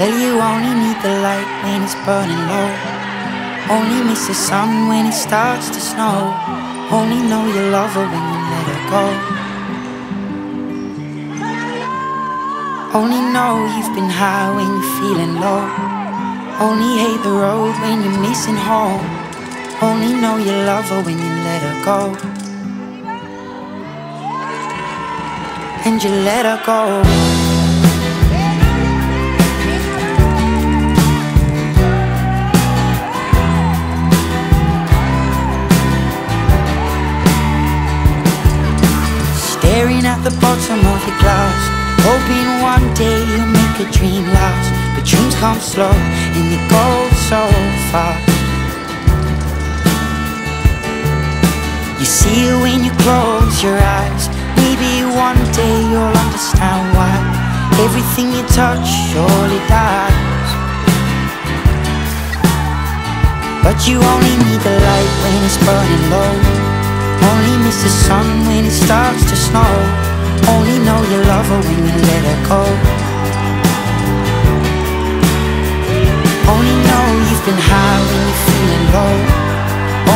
Well, you only need the light when it's burning low. Only miss the sun when it starts to snow. Only know you love her when you let her go. Only know you've been high when you're feeling low. Only hate the road when you're missing home. Only know you love her when you let her go. And you let her go. Staring at the bottom of your glass, hoping one day you'll make a dream last. But dreams come slow and they go so fast. You see it when you close your eyes. Maybe one day you'll understand why everything you touch surely dies. But you only need the light when it's burning low. Only miss the sun when it starts to snow. Only know you love her when you let her go. Only know you've been high when you're feeling low.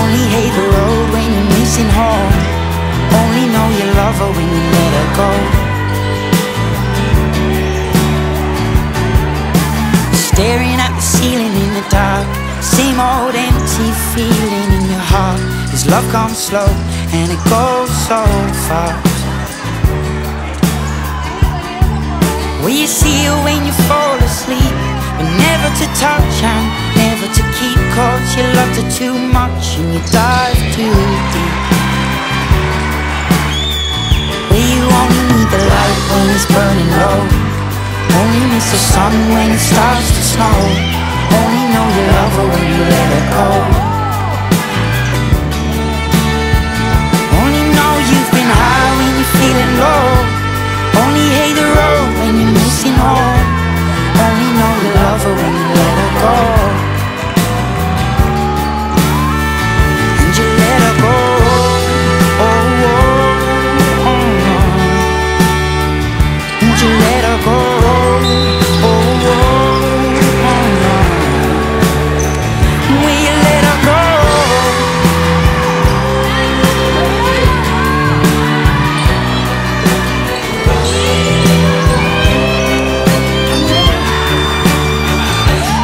Only hate the road when you're missing home. Only know you love her when you let her go. Staring at the ceiling in the dark, same old empty feeling in your heart. This love comes slow and it goes so fast. Will you see her when you fall asleep, but never to touch and never to keep? Cause you loved her too much and you dive too deep. Well, you only need the light when it's burning low. Only miss the sun when it starts to snow. Only know you love her when you let her go. Only know you've been high when you're feeling low. Only hate the road when you're missing home. Only know you love her when you let her go. And you let her go. Oh, oh, oh. And you let her go. Oh, oh, oh. Will you let her go?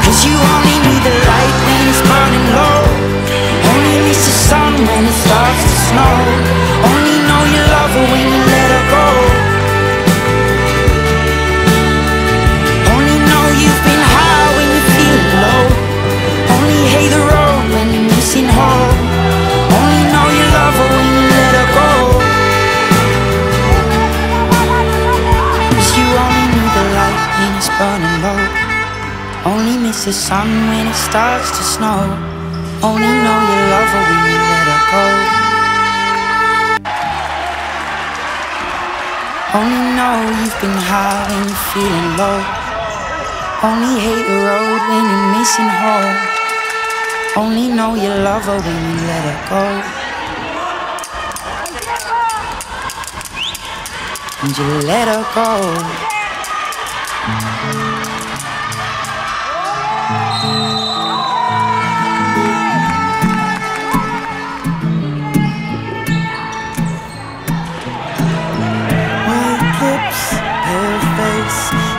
Cause you only need the light when it's burning low. Only miss the sun when it starts to snow. Only know you love her when you let her go. Only know you've been high when you're feeling low. Only hate the road when you're missing home. Only know you love her when you let her go. Cause you only need the light when it's burning low. Only miss the sun when it starts to snow. Only know you love her when you let her go. Only know you've been high when you're feeling low. Only hate the road when you're missing home. Only know you love her when you let her go. And you let her go.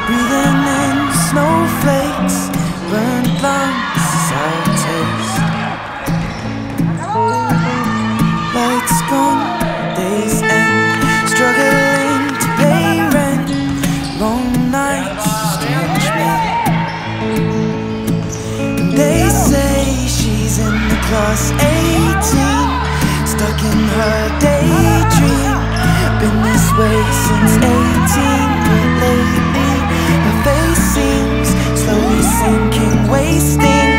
Breathing in snowflakes, burnt lungs, sour taste. Lights gone, days end, struggling to pay rent. Long nights, strange men. And they say she's in the class 18, stuck in her daydream. Been this way since 18, but lately her face seems slowly sinking, wasting,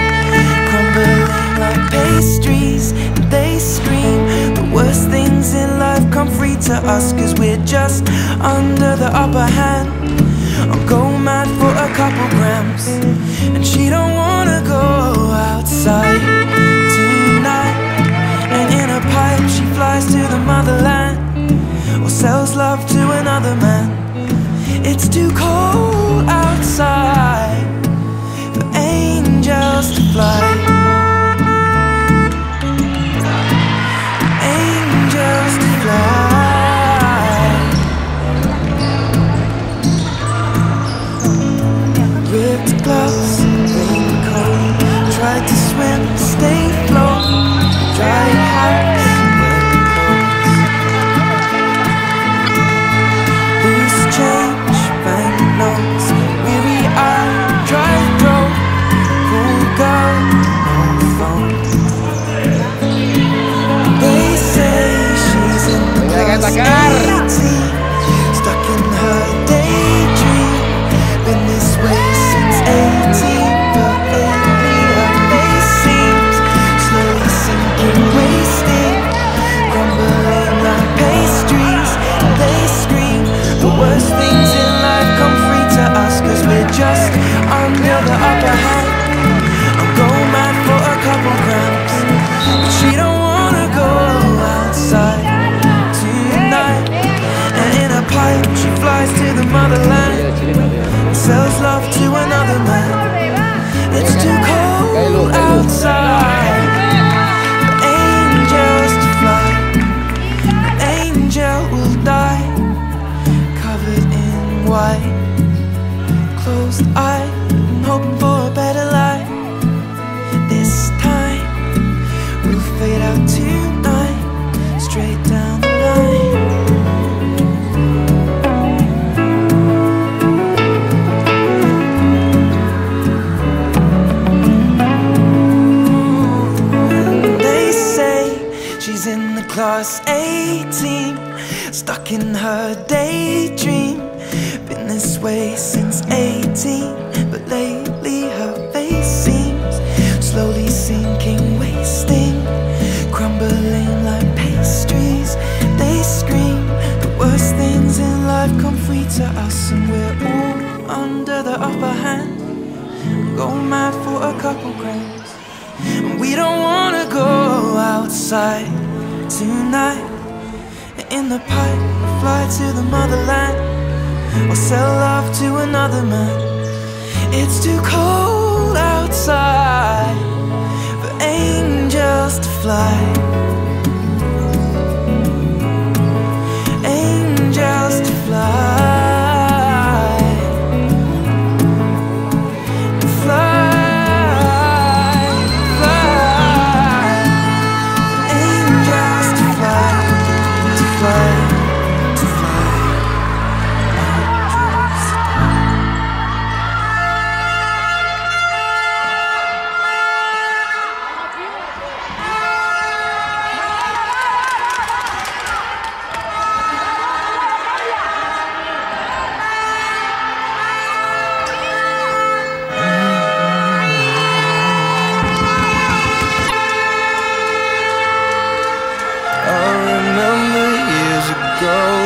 crumbling like pastries. And they scream the worst things in life come free to us, cause we're just under the upper hand. I'll go mad for a couple grams, and she don't wanna go outside tonight. And in a pipe she flies to the motherland, or sells love to another man. It's too cold outside. class 18, stuck in her daydream. Been this way since 18, but lately her face seems slowly sinking, wasting, crumbling like pastries. They scream the worst things in life come free to us, and we're all under the upper hand, go mad for a couple grams. We don't wanna go outside tonight. In the pipe, fly to the motherland, or sell love to another man. It's too cold outside for angels to fly. Angels to fly.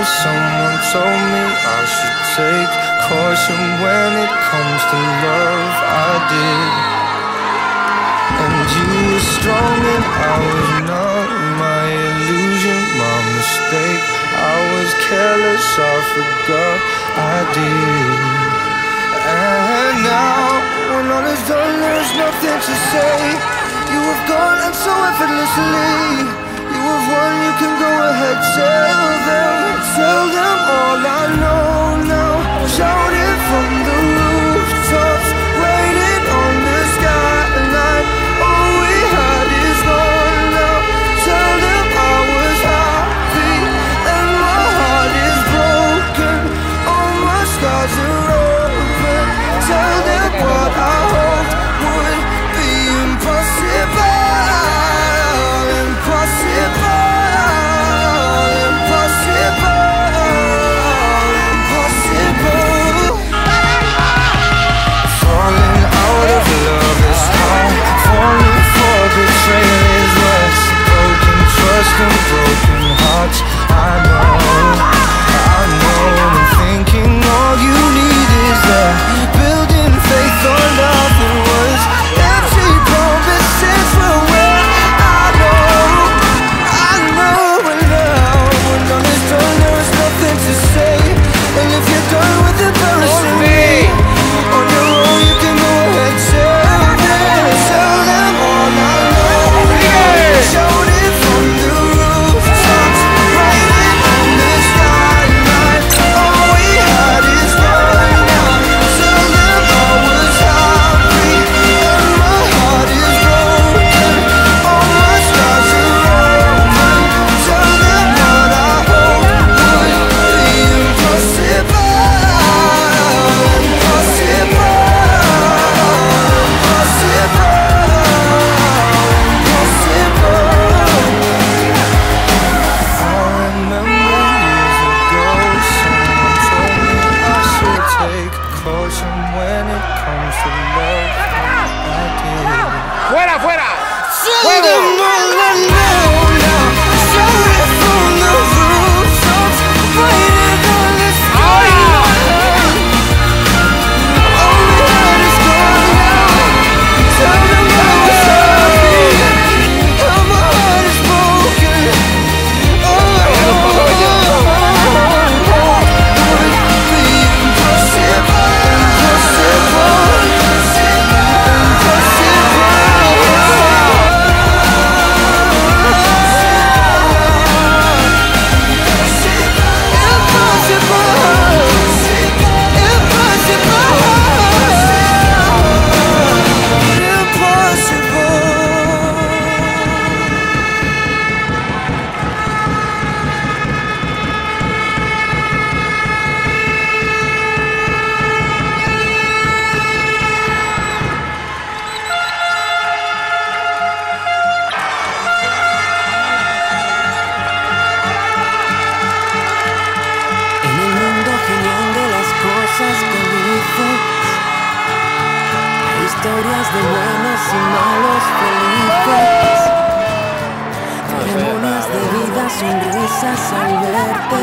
Someone told me I should take caution when it comes to love. I did, and you were strong and I was not. My illusion, my mistake. I was careless, I forgot I did. And now, when all is done, there's nothing to say. You have gone and so effortlessly. You have won, you can go ahead, tell them all I know now. Shout it from the rooftops, waiting on the skyline. All we had is gone now. Tell them I was happy and my heart is broken. All my scars are open. Tell them what I hoped would be impossible. Impossible. cosas al verte.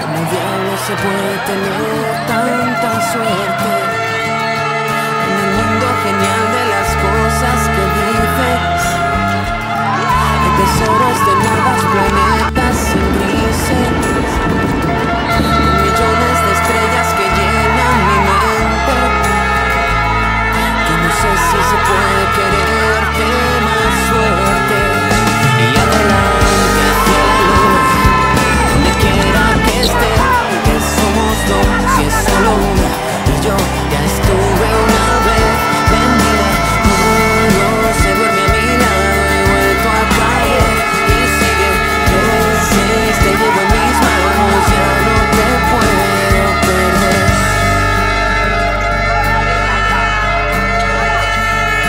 ¿Cómo diablos se puede tener tanta suerte? En el mundo genial de las cosas que dices, hay tesoros de nuevos planetas sin grises, con millones de estrellas que llenan mi mente. Yo no sé si se puede quererte más fuerte. Y adelante hacia la luna, donde quiera que esté, que somos dos y es solo una. Y yo ya estuve una vez, vendida, no se duerme a mi lado, he vuelto a caer y sigue, creces, te llevo en mis manos, ya no te puedo perder.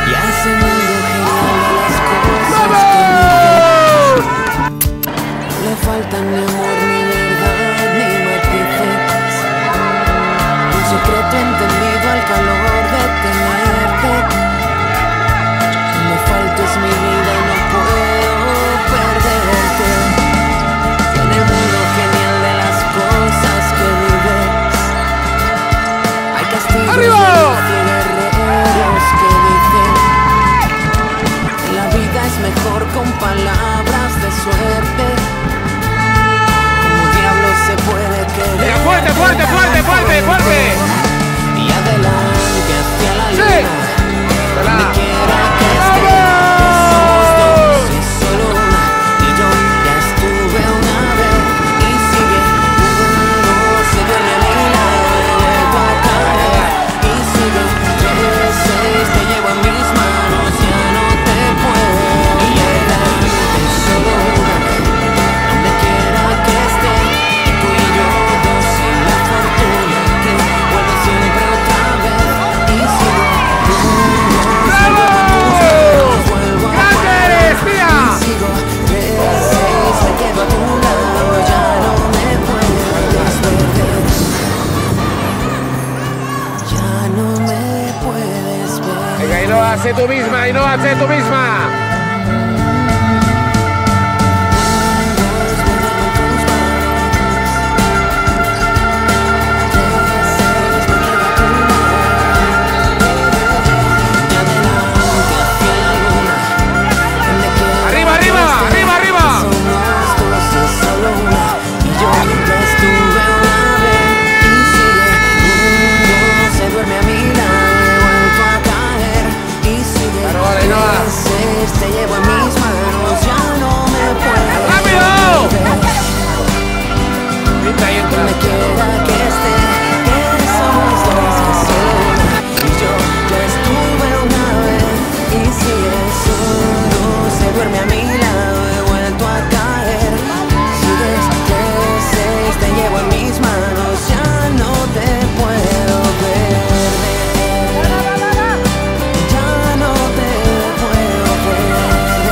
Y a ese mundo genial de las cosas que no le faltan ni amor, ni verdad, ni matices. Un secreto entendido al calor de tenerte. No me faltes mi vida, no puedo perderte. En el mundo genial de las cosas que vives, hay castillos de luz y guerreros que dicen que la vida es mejor con palabras de suerte. ¿Cómo diablos se puede querer? Mira, fuerte, fuerte, fuerte, fuerte, fuerte. Y adelante hacia la luna, donde quiera que esté, que somos dos y es solo una. Y yo ya estuve una vez y sigue, uno se duerme a mi lado, he vuelto a caer y sigue, creces, te llevo en mis manos, ya no te puedo. Y adelante solo una, donde quiera que esté, tú y yo dos sin la fortuna que vuelve siempre otra vez y sigue, ¡Bravo! vuelvo a ¡Grande eres, tía! y sigo, creces, me quedo a tu lado, ya no me puedes perder. Ya no me puedes ver. Venga, y no hace tú misma, y no hace tú misma. Arriba, arriba, arriba, arriba. Somos dos y solo una. Y yo ya estuve una vez y sigue, uno se duerme a mi lado, he vuelto a caer y sigue, Claro, vale, Ainhoa. creces, te llevo en mis manos, ya no me puedo ¡Rápido! perder. Entra y entra. Donde quiera que esté, que somos dos y solo una. Y yo ya estuve una vez y sigues, uno se duerme a mi lado, he vuelto a caer. Sigues, creces, te llevo en mis manos, ya no te puedo perder. Ya no te puedo perder.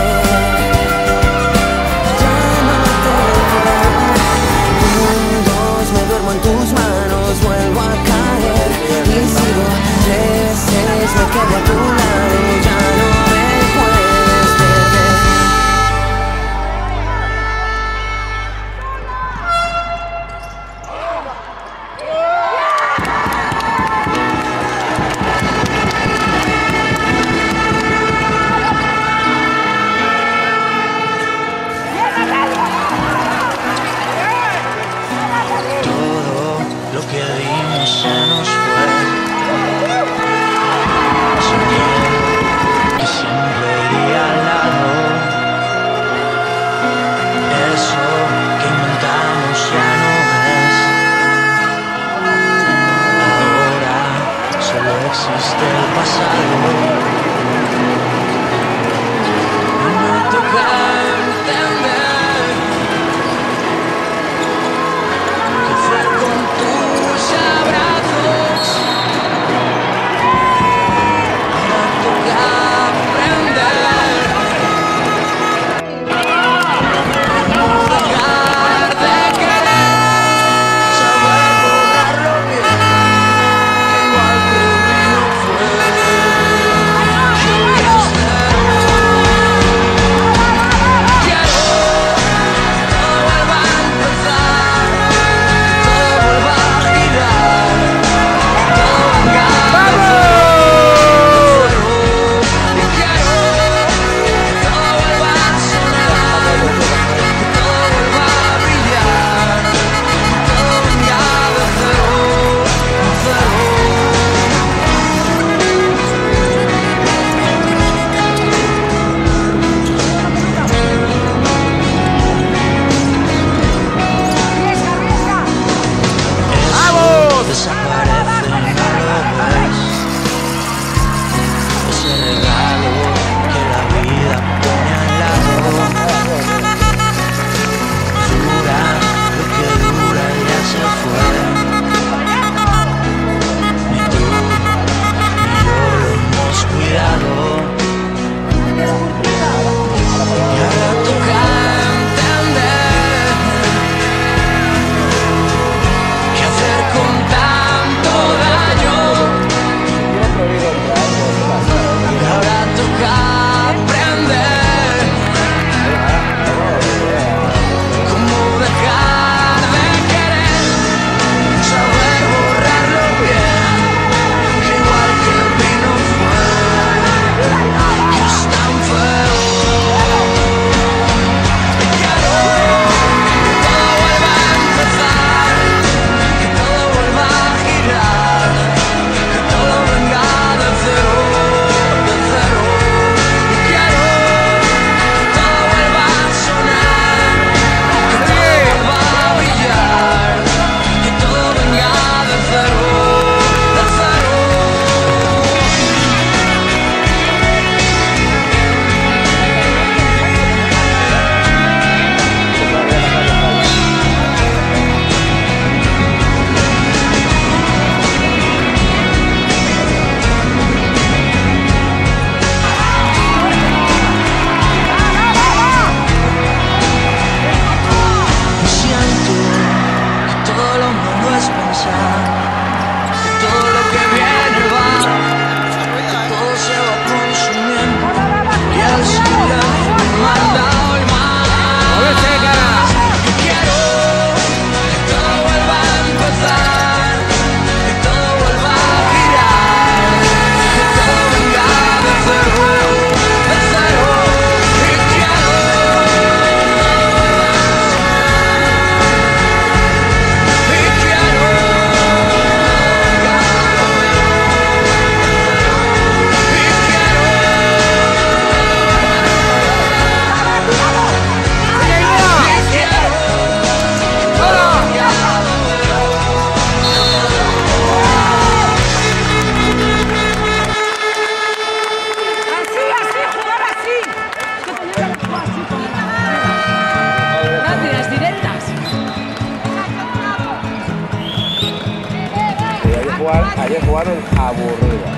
ayer jugaron aburridas.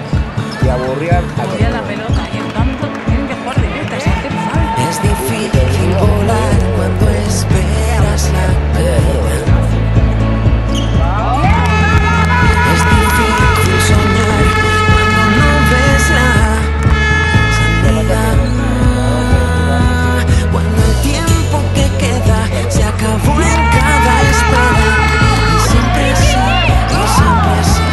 Y aburrían a Aburría la pelota y en tanto tienen que jugar directas y hacer falta. Es difícil volar cuando esperas la caída. Es difícil soñar cuando no ves la salida. Cuando el tiempo que queda se acabó en cada espera. Y siempre así, y siempre así.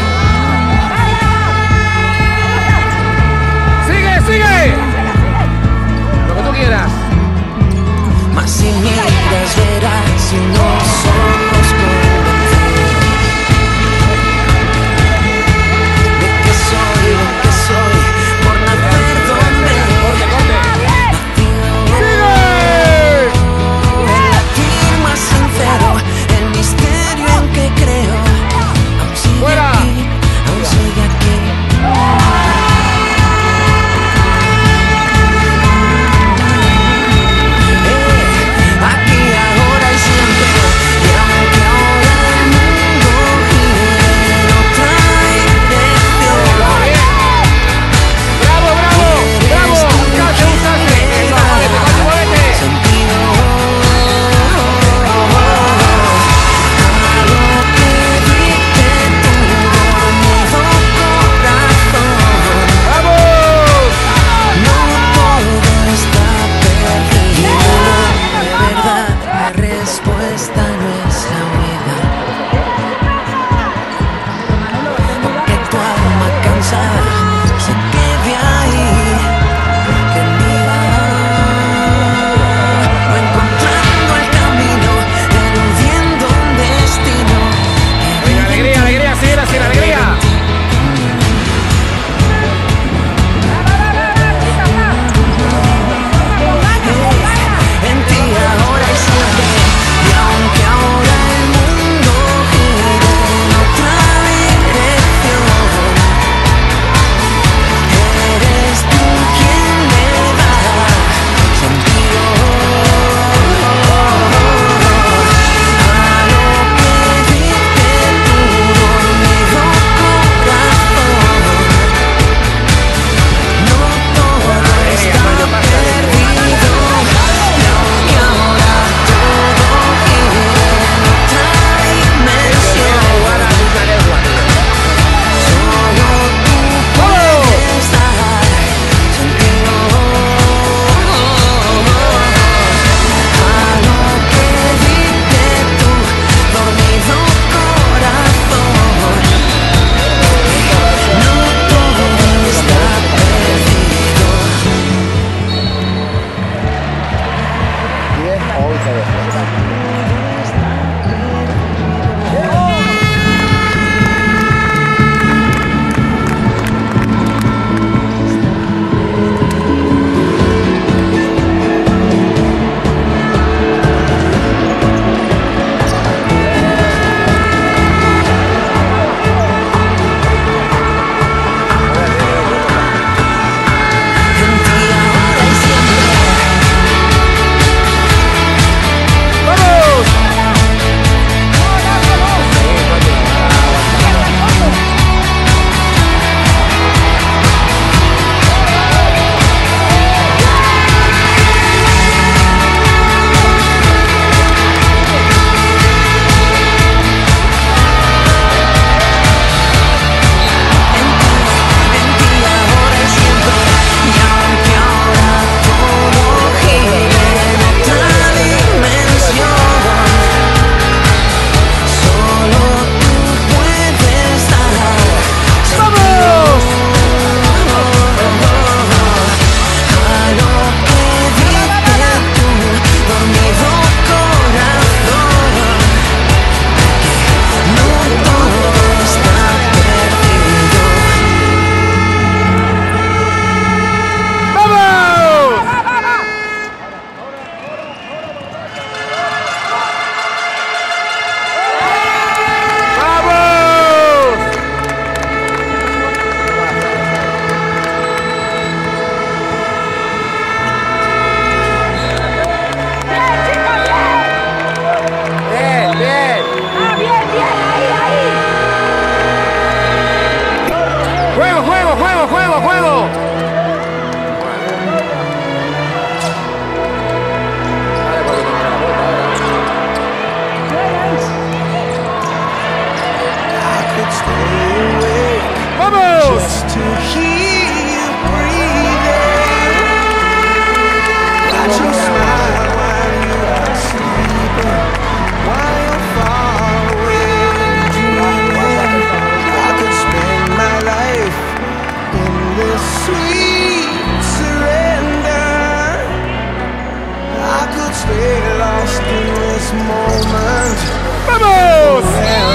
moment. ¡Vamos! Where